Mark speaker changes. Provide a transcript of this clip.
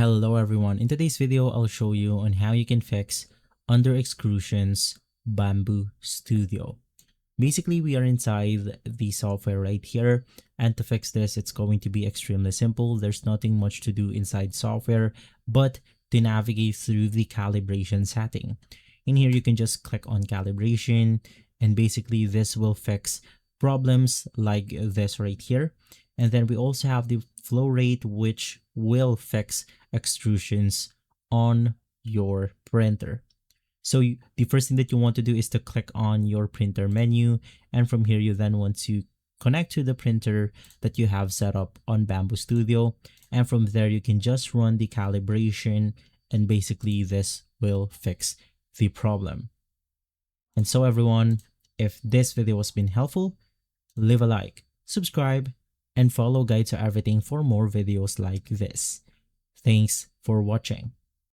Speaker 1: Hello everyone, in today's video I'll show you on how you can fix under Extrusion's Bambu Studio. Basically we are inside the software right here, and to fix this it's going to be extremely simple. There's nothing much to do inside software but to navigate through the calibration setting. In here you can just click on calibration, and basically this will fix problems like this right here. And then we also have the flow rate, which will fix extrusions on your printer. So the first thing that you want to do is to click on your printer menu, and from here you then want to connect to the printer that you have set up on Bambu Studio, and from there you can just run the calibration, and basically this will fix the problem. And so everyone, if this video has been helpful, leave a like, subscribe, and follow Guide to Everything for more videos like this. Thanks for watching.